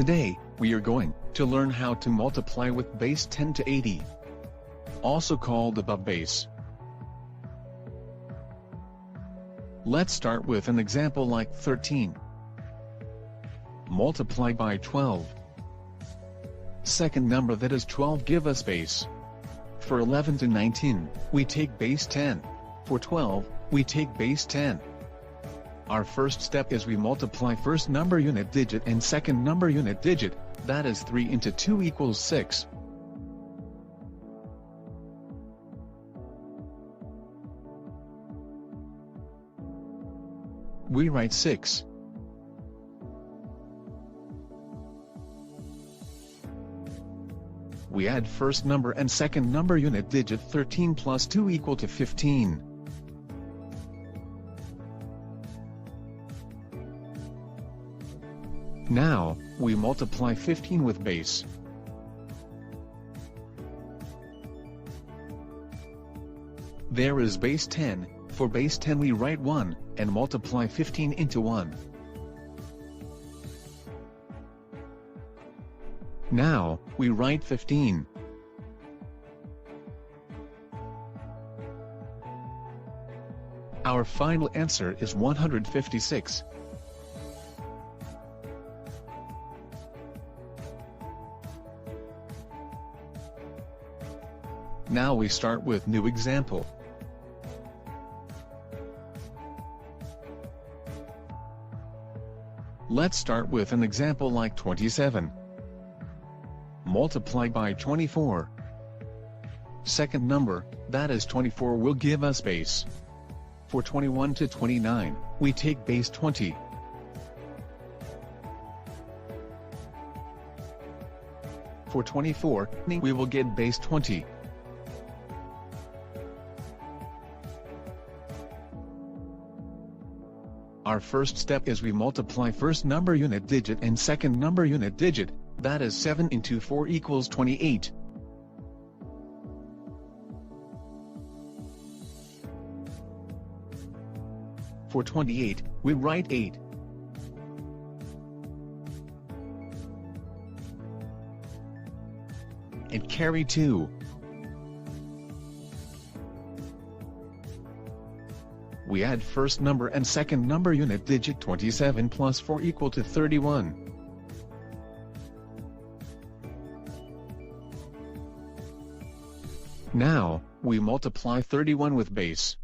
Today, we are going to learn how to multiply with base 10 to 80, also called above base. Let's start with an example like 13. Multiply by 12. Second number that is 12 give us base. For 11 to 19, we take base 10. For 12, we take base 10. Our first step is we multiply first number unit digit and second number unit digit, that is 3 into 2 equals 6. We write 6. We add first number and second number unit digit 13 plus 2 equal to 15. Now, we multiply 15 with base. There is base 10, for base 10 we write 1, and multiply 15 into 1. Now, we write 15. Our final answer is 156. Now we start with new example. Let's start with an example like 27. Multiply by 24. Second number, that is 24 will give us base. For 21 to 29, we take base 20. For 24, we will get base 20. Our first step is we multiply first number unit digit and second number unit digit, that is 7 into 4 equals 28. For 28, we write 8. And carry 2. We add first number and second number unit digit 27 plus 4 equal to 31. Now, we multiply 31 with base.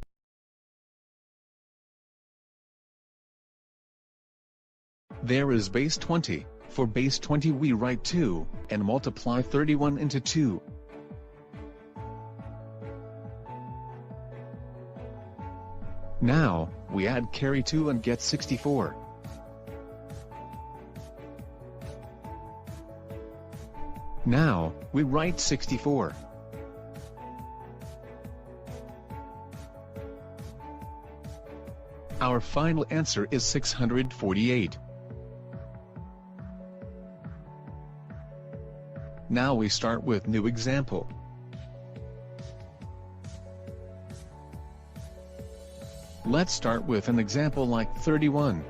There is base 20, for base 20 we write 2, and multiply 31 into 2. Now, we add carry 2 and get 64. Now, we write 64. Our final answer is 648. Now we start with new example. Let's start with an example like 31.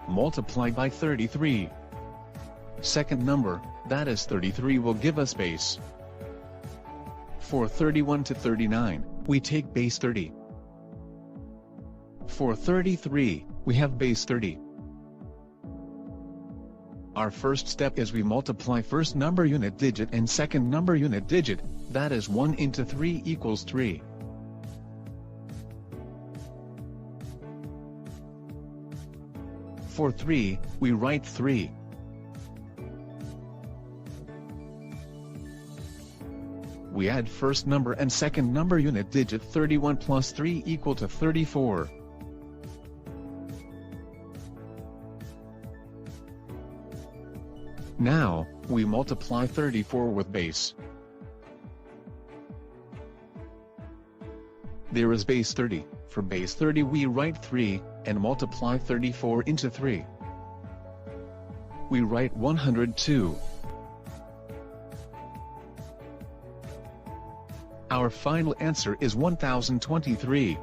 Multiply by 33. Second number, that is 33 will give us base. For 31 to 39, we take base 30. For 33, we have base 30. Our first step is we multiply first number unit digit and second number unit digit, that is 1 into 3 equals 3. For 3, we write 3. We add first number and second number unit digit 31 plus 3 equal to 34. Now, we multiply 34 with base. There is base 30, for base 30 we write 3, and multiply 34 into 3. We write 102. Our final answer is 1023.